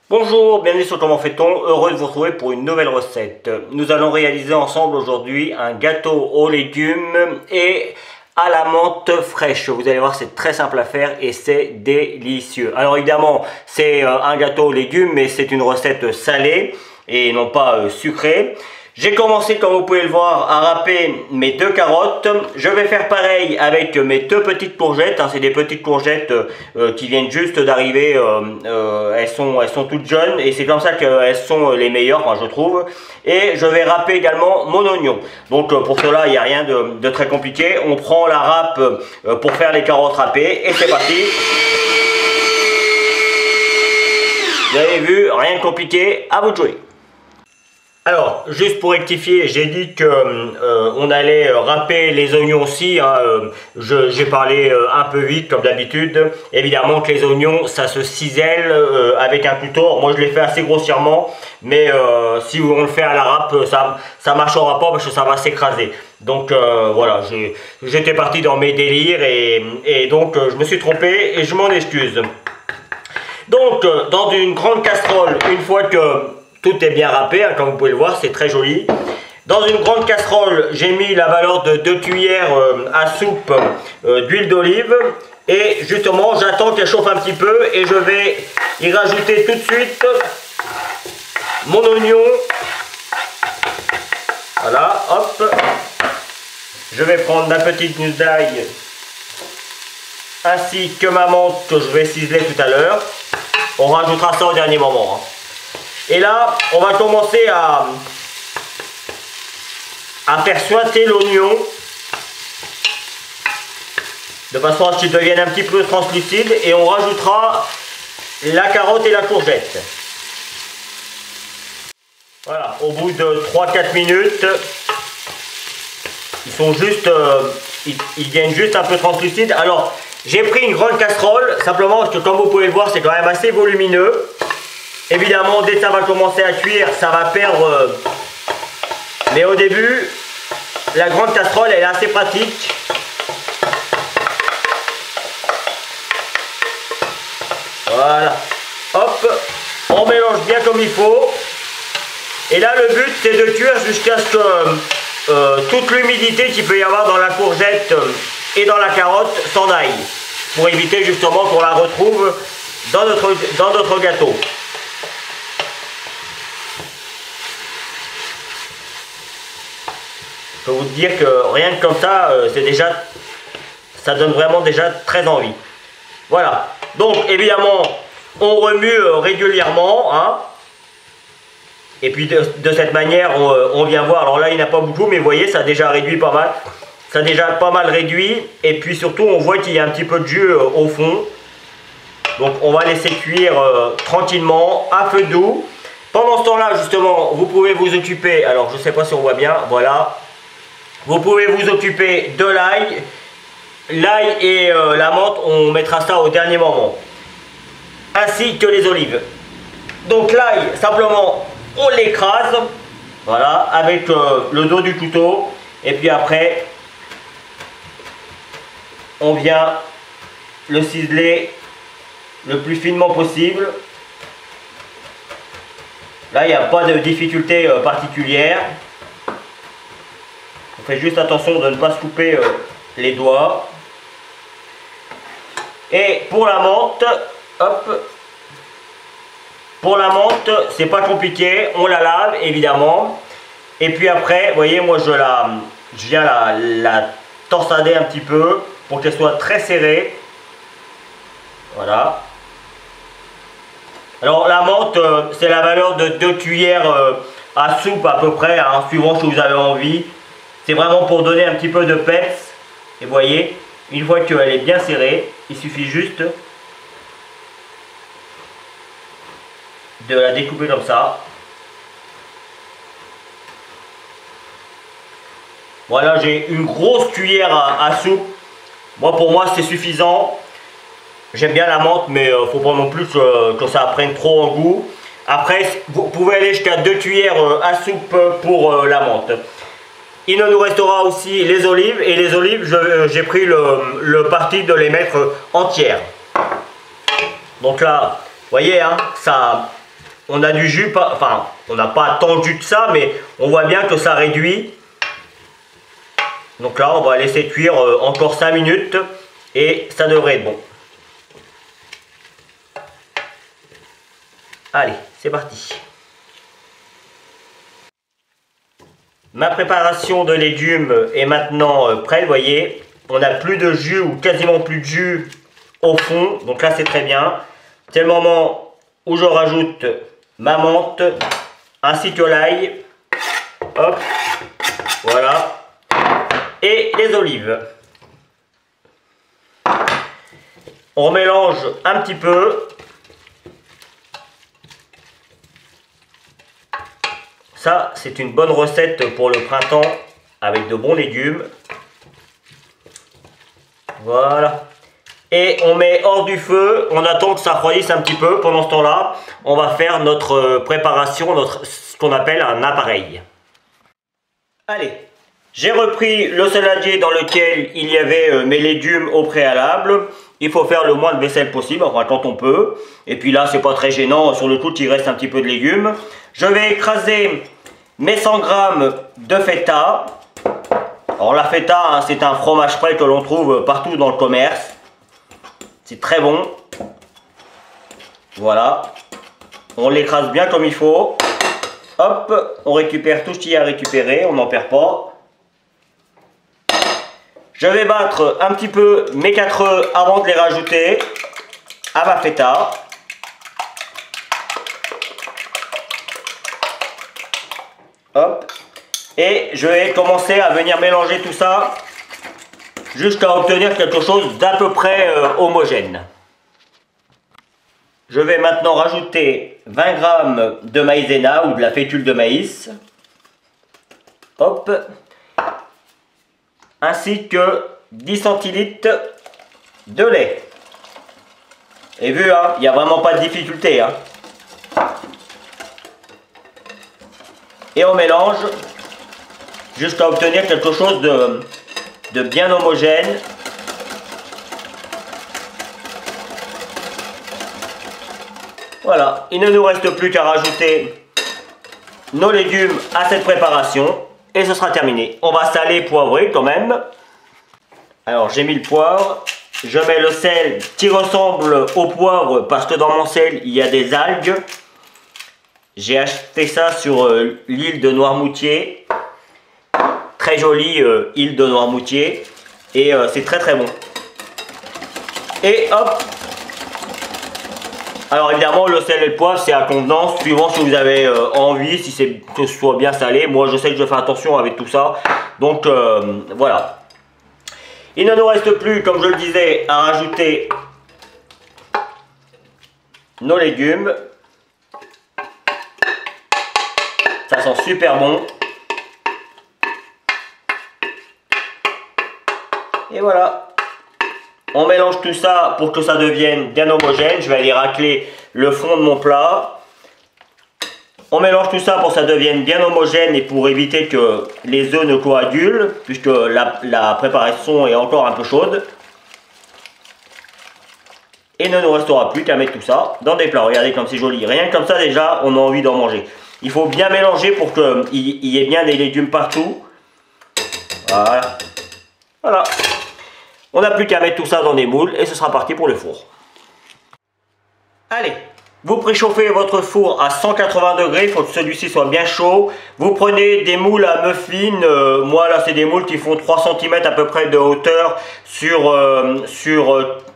Bonjour, bienvenue sur Comment fait-on, heureux de vous retrouver pour une nouvelle recette. Nous allons réaliser ensemble aujourd'hui un gâteau aux légumes et à la menthe fraîche. Vous allez voir, c'est très simple à faire et c'est délicieux. Alors évidemment, c'est un gâteau aux légumes, mais c'est une recette salée et non pas sucrée. J'ai commencé, comme vous pouvez le voir, à râper mes 2 carottes. Je vais faire pareil avec mes 2 petites courgettes. C'est des petites courgettes qui viennent juste d'arriver. Elles sont toutes jeunes et c'est comme ça qu'elles sont les meilleures, je trouve. Et je vais râper également mon oignon. Donc pour cela, il n'y a rien de très compliqué. On prend la râpe pour faire les carottes râpées et c'est parti. Vous avez vu, rien de compliqué, à vous de jouer. Alors, juste pour rectifier, j'ai dit que on allait râper les oignons aussi. J'ai parlé un peu vite comme d'habitude. Évidemment que les oignons, ça se cisèle avec un couteau. Moi, je l'ai fait assez grossièrement, mais si on le fait à la râpe, ça marchera pas parce que ça va s'écraser. Donc voilà, j'étais parti dans mes délires et donc je me suis trompé et je m'en excuse. Donc, dans une grande casserole, une fois que tout est bien râpé, comme vous pouvez le voir, c'est très joli. Dans une grande casserole, j'ai mis la valeur de 2 cuillères à soupe d'huile d'olive. Et justement, j'attends qu'elle chauffe un petit peu et je vais y rajouter tout de suite mon oignon. Voilà, hop. Je vais prendre ma petite gousse d'ail ainsi que ma menthe que je vais ciseler tout à l'heure. On rajoutera ça au dernier moment. Et là, on va commencer à faire suinter l'oignon de façon à ce qu'il devienne un petit peu translucide et on rajoutera la carotte et la courgette. Voilà, au bout de 3-4 minutes, ils sont juste, ils deviennent juste un peu translucides. Alors, j'ai pris une grande casserole, simplement parce que comme vous pouvez le voir, c'est quand même assez volumineux. Évidemment, dès que ça va commencer à cuire, ça va perdre. Mais au début, la grande casserole, elle est assez pratique. Voilà. Hop, on mélange bien comme il faut. Et là, le but, c'est de cuire jusqu'à ce que toute l'humidité qu'il peut y avoir dans la courgette et dans la carotte s'en aille. Pour éviter justement qu'on la retrouve dans notre gâteau. Je peux vous dire que rien que comme ça, ça donne vraiment déjà très envie. Voilà. Donc évidemment, on remue régulièrement. Et puis de cette manière, on vient voir. Alors là, il n'y en a pas beaucoup, mais vous voyez, ça a déjà réduit pas mal. Ça a déjà pas mal réduit. Et puis surtout, on voit qu'il y a un petit peu de jus au fond. Donc on va laisser cuire tranquillement, à feu doux. Pendant ce temps-là, justement, vous pouvez vous occuper. Alors je ne sais pas si on voit bien. Voilà. Vous pouvez vous occuper de l'ail. L'ail et la menthe, on mettra ça au dernier moment. Ainsi que les olives. Donc l'ail, simplement, on l'écrase. Voilà, avec le dos du couteau. Et puis après, on vient le ciseler le plus finement possible. Là, il n'y a pas de difficulté particulière. On fait juste attention de ne pas se couper les doigts. Et pour la menthe, hop. Pour la menthe, c'est pas compliqué. On la lave évidemment. Et puis après, vous voyez, moi je viens la torsader un petit peu pour qu'elle soit très serrée. Voilà. Alors la menthe, c'est la valeur de 2 cuillères à soupe à peu près, suivant ce que vous avez envie. C'est vraiment pour donner un petit peu de peps. Et vous voyez, une fois qu'elle est bien serrée, il suffit juste de la découper comme ça. Voilà, j'ai une grosse cuillère à soupe. Moi, pour moi, c'est suffisant. J'aime bien la menthe, mais il ne faut pas non plus que ça prenne trop en goût. Après, vous pouvez aller jusqu'à 2 cuillères à soupe pour la menthe. Il nous restera aussi les olives. Et les olives, j'ai pris le parti de les mettre entières. Donc là, vous voyez, ça on a du jus, enfin on n'a pas tant de jus que ça, mais on voit bien que ça réduit. Donc là on va laisser cuire encore 5 minutes et ça devrait être bon. Allez, c'est parti. Ma préparation de légumes est maintenant prête, vous voyez. On n'a plus de jus ou quasiment plus de jus au fond, donc là c'est très bien. C'est le moment où je rajoute ma menthe ainsi que l'ail. Hop, voilà. Et les olives. On mélange un petit peu. Ça, c'est une bonne recette pour le printemps avec de bons légumes. Voilà. Et on met hors du feu, on attend que ça refroidisse un petit peu. Pendant ce temps-là, on va faire notre préparation, ce qu'on appelle un appareil. Allez, j'ai repris le saladier dans lequel il y avait mes légumes au préalable. Il faut faire le moins de vaisselle possible, enfin quand on peut. Et puis là, c'est pas très gênant, sur le coup, il reste un petit peu de légumes. Je vais écraser mes 100 g de feta. Alors la feta, hein, c'est un fromage frais que l'on trouve partout dans le commerce. C'est très bon. Voilà. On l'écrase bien comme il faut. Hop, on récupère tout ce qu'il y a à récupérer, on n'en perd pas. Je vais battre un petit peu mes 4 œufs avant de les rajouter à ma feta. Hop. Et je vais commencer à venir mélanger tout ça jusqu'à obtenir quelque chose d'à peu près homogène. Je vais maintenant rajouter 20 g de maïzena ou de la fécule de maïs. Hop. Ainsi que 10 centilitres de lait. Et vu, hein, il n'y a vraiment pas de difficulté. Hein. Et on mélange jusqu'à obtenir quelque chose de bien homogène. Voilà, il ne nous reste plus qu'à rajouter nos légumes à cette préparation et ce sera terminé. On va saler, poivrer quand même. Alors j'ai mis le poivre, je mets le sel qui ressemble au poivre parce que dans mon sel il y a des algues. J'ai acheté ça sur l'île de Noirmoutier. Très jolie île de Noirmoutier. Et c'est très très bon. Et hop. Alors évidemment le sel et le poivre c'est à convenance. Suivant si vous avez envie, si c'est que ce soit bien salé. Moi je sais que je fais attention avec tout ça. Donc voilà. Il ne nous reste plus, comme je le disais, à rajouter nos légumes. Ça sent super bon. Et voilà. On mélange tout ça pour que ça devienne bien homogène. Je vais aller racler le fond de mon plat. On mélange tout ça pour que ça devienne bien homogène et pour éviter que les œufs ne coagulent, puisque la préparation est encore un peu chaude. Et il ne nous restera plus qu'à mettre tout ça dans des plats. Regardez comme c'est joli. Rien que comme ça déjà, on a envie d'en manger. Il faut bien mélanger pour qu'il y ait bien des légumes partout. Voilà. Voilà. On n'a plus qu'à mettre tout ça dans des moules et ce sera parti pour le four. Allez, vous préchauffez votre four à 180 degrés, il faut que celui-ci soit bien chaud. Vous prenez des moules à muffins, moi là c'est des moules qui font 3 cm à peu près de hauteur sur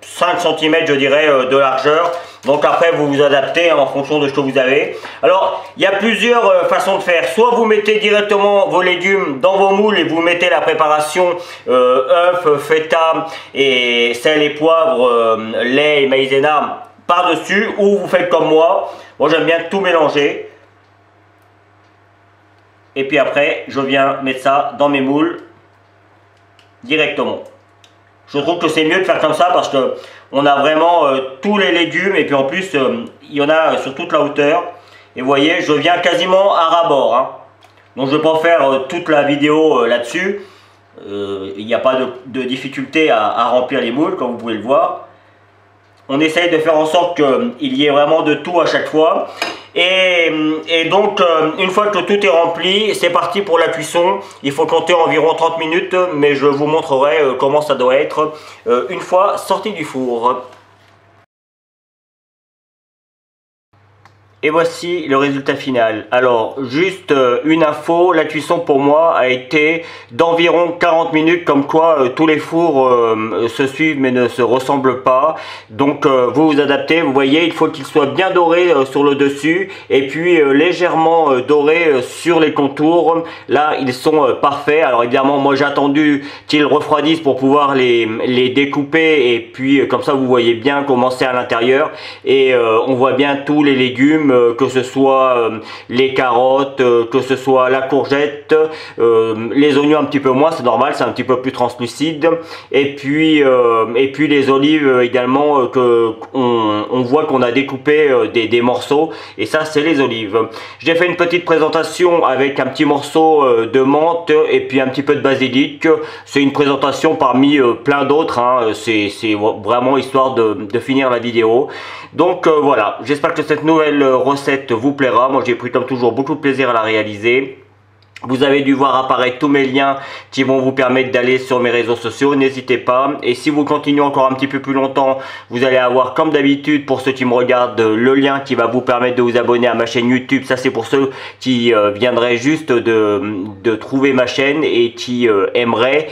5 cm je dirais de largeur. Donc après vous vous adaptez en fonction de ce que vous avez. Alors il y a plusieurs façons de faire. Soit vous mettez directement vos légumes dans vos moules et vous mettez la préparation œufs, feta et sel et poivre, lait et maïzena par-dessus. Ou vous faites comme moi. Moi j'aime bien tout mélanger. Et puis après je viens mettre ça dans mes moules directement. Je trouve que c'est mieux de faire comme ça parce que on a vraiment tous les légumes et puis en plus il y en a sur toute la hauteur. Et vous voyez, je viens quasiment à ras-bord. Hein. Donc je ne vais pas faire toute la vidéo là-dessus. Il n'y a pas de difficulté à remplir les moules comme vous pouvez le voir. On essaye de faire en sorte qu'il y ait vraiment de tout à chaque fois. Et donc, une fois que tout est rempli, c'est parti pour la cuisson. Il faut compter environ 30 minutes, mais je vous montrerai comment ça doit être une fois sorti du four. Et voici le résultat final. Alors, juste une info, la cuisson pour moi a été d'environ 40 minutes, comme quoi tous les fours se suivent mais ne se ressemblent pas. Donc vous vous adaptez, vous voyez, il faut qu'il soit bien doré sur le dessus et puis légèrement doré sur les contours. Là, ils sont parfaits. Alors évidemment, moi j'ai attendu qu'ils refroidissent pour pouvoir les découper et puis comme ça vous voyez bien comment c'est à l'intérieur. Et on voit bien tous les légumes, que ce soit les carottes, que ce soit la courgette, les oignons un petit peu moins, c'est normal, c'est un petit peu plus translucide, et puis les olives également, que on voit qu'on a découpé des morceaux, et ça c'est les olives. J'ai fait une petite présentation avec un petit morceau de menthe et puis un petit peu de basilic. C'est une présentation parmi plein d'autres, hein. C'est vraiment histoire de finir la vidéo. Donc voilà, j'espère que cette nouvelle recette vous plaira. Moi j'ai pris comme toujours beaucoup de plaisir à la réaliser. Vous avez dû voir apparaître tous mes liens qui vont vous permettre d'aller sur mes réseaux sociaux, n'hésitez pas. Et si vous continuez encore un petit peu plus longtemps, vous allez avoir comme d'habitude, pour ceux qui me regardent, le lien qui va vous permettre de vous abonner à ma chaîne YouTube. Ça c'est pour ceux qui viendraient juste de trouver ma chaîne et qui aimeraient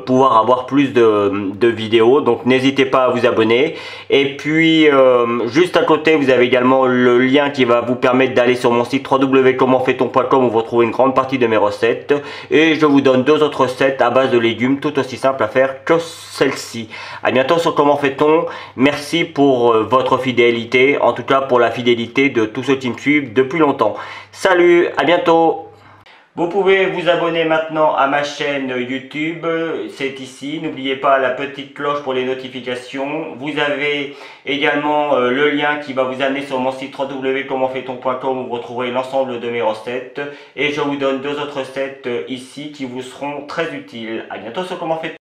pouvoir avoir plus de vidéos. Donc n'hésitez pas à vous abonner. Et puis juste à côté, vous avez également le lien qui va vous permettre d'aller sur mon site www.commentfaiton.com où vous retrouvez une grande partie de mes recettes, et je vous donne deux autres recettes à base de légumes tout aussi simples à faire que celle-ci. À bientôt sur Comment fait-on. Merci pour votre fidélité, en tout cas pour la fidélité de tous ceux qui me suivent depuis longtemps. Salut, à bientôt. Vous pouvez vous abonner maintenant à ma chaîne YouTube, c'est ici. N'oubliez pas la petite cloche pour les notifications. Vous avez également le lien qui va vous amener sur mon site www.commentfaiton.com où vous retrouverez l'ensemble de mes recettes. Et je vous donne deux autres recettes ici qui vous seront très utiles. À bientôt sur Comment fait-on.